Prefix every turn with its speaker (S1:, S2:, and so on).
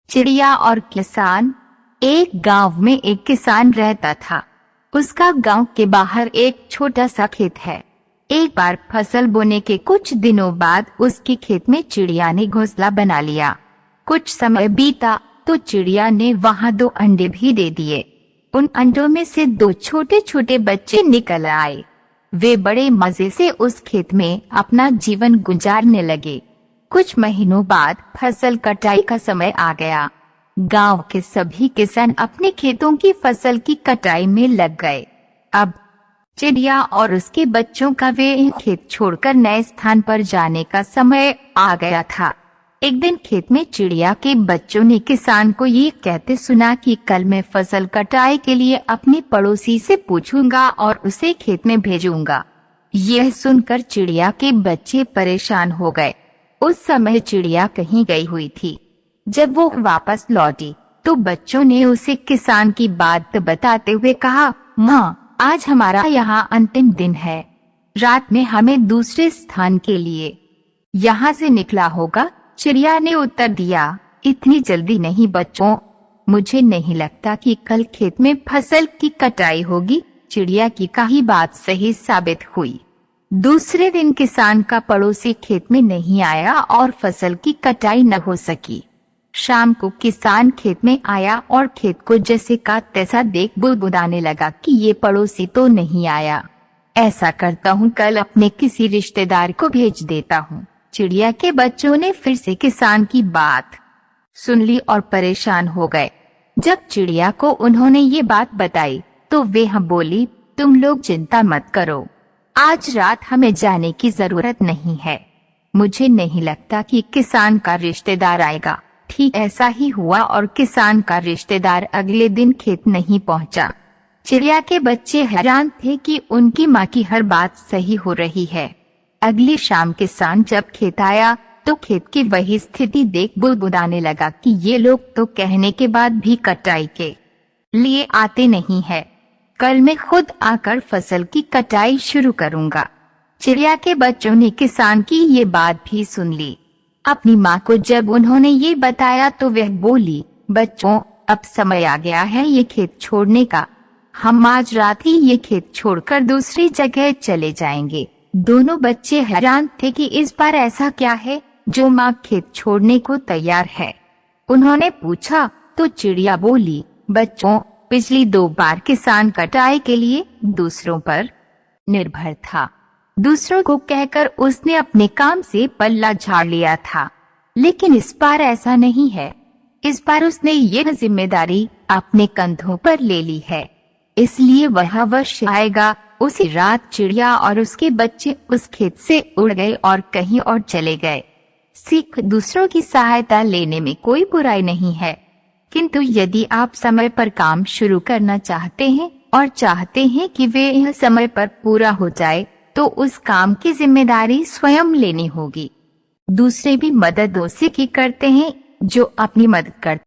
S1: चिड़िया और किसान। एक गांव में एक किसान रहता था। उसका गांव के बाहर एक छोटा सा खेत है। एक बार फसल बोने के कुछ दिनों बाद उसके खेत में चिड़िया ने घोंसला बना लिया। कुछ समय बीता तो चिड़िया ने वहां 2 अंडे भी दे दिए। उन अंडों में से 2 छोटे छोटे बच्चे निकल आए। वे बड़े मजे से उस खेत में अपना जीवन गुजारने लगे। कुछ महीनों बाद फसल कटाई का समय आ गया। गांव के सभी किसान अपने खेतों की फसल की कटाई में लग गए। अब चिड़िया और उसके बच्चों का वे खेत छोड़कर नए स्थान पर जाने का समय आ गया था। एक दिन खेत में चिड़िया के बच्चों ने किसान को ये कहते सुना कि कल मैं फसल कटाई के लिए अपने पड़ोसी से पूछूंगा और उसे खेत में भेजूंगा। यह सुनकर चिड़िया के बच्चे परेशान हो गए। उस समय चिड़िया कहीं गई हुई थी। जब वो वापस लौटी तो बच्चों ने उसे किसान की बात बताते हुए कहा, माँ, आज हमारा यहाँ अंतिम दिन है। रात में हमें दूसरे स्थान के लिए यहाँ से निकला होगा। चिड़िया ने उत्तर दिया, इतनी जल्दी नहीं बच्चों, मुझे नहीं लगता कि कल खेत में फसल की कटाई होगी। चिड़िया की कही बात सही साबित हुई। दूसरे दिन किसान का पड़ोसी खेत में नहीं आया और फसल की कटाई न हो सकी। शाम को किसान खेत में आया और खेत को जैसे का तैसा देख बुदबुदाने लगा कि ये पड़ोसी तो नहीं आया। ऐसा करता हूँ, कल अपने किसी रिश्तेदार को भेज देता हूँ। चिड़िया के बच्चों ने फिर से किसान की बात सुन ली और परेशान हो गए। जब चिड़िया को उन्होंने ये बात बताई तो वे बोली, तुम लोग चिंता मत करो, आज रात हमें जाने की जरूरत नहीं है। मुझे नहीं लगता कि किसान का रिश्तेदार आएगा। ठीक ऐसा ही हुआ और किसान का रिश्तेदार अगले दिन खेत नहीं पहुंचा। चिड़िया के बच्चे हैरान थे कि उनकी माँ की हर बात सही हो रही है। अगली शाम किसान जब खेत आया तो खेत की वही स्थिति देख बुदबुदाने लगा कि ये लोग तो कहने के बाद भी कटाई के लिए आते नहीं है। कल मैं खुद आकर फसल की कटाई शुरू करूंगा। चिड़िया के बच्चों ने किसान की ये बात भी सुन ली। अपनी माँ को जब उन्होंने ये बताया तो वह बोली, बच्चों, अब समय आ गया है ये खेत छोड़ने का। हम आज रात ही ये खेत छोड़कर दूसरी जगह चले जाएंगे। दोनों बच्चे हैरान थे कि इस बार ऐसा क्या है जो माँ खेत छोड़ने को तैयार है। उन्होंने पूछा तो चिड़िया बोली, बच्चों, पिछली 2 बार किसान कटाई के लिए दूसरों पर निर्भर था। दूसरों को कहकर उसने अपने काम से पल्ला झाड़ लिया था, लेकिन इस बार ऐसा नहीं है। इस बार उसने ये जिम्मेदारी अपने कंधों पर ले ली है, इसलिए वह अवश्य आएगा। उसी रात चिड़िया और उसके बच्चे उस खेत से उड़ गए और कहीं और चले गए। सीख, दूसरों की सहायता लेने में कोई बुराई नहीं है, किंतु यदि आप समय पर काम शुरू करना चाहते हैं और चाहते हैं कि वे यह समय पर पूरा हो जाए, तो उस काम की जिम्मेदारी स्वयं लेनी होगी। दूसरे भी मदद उसी की करते हैं जो अपनी मदद करते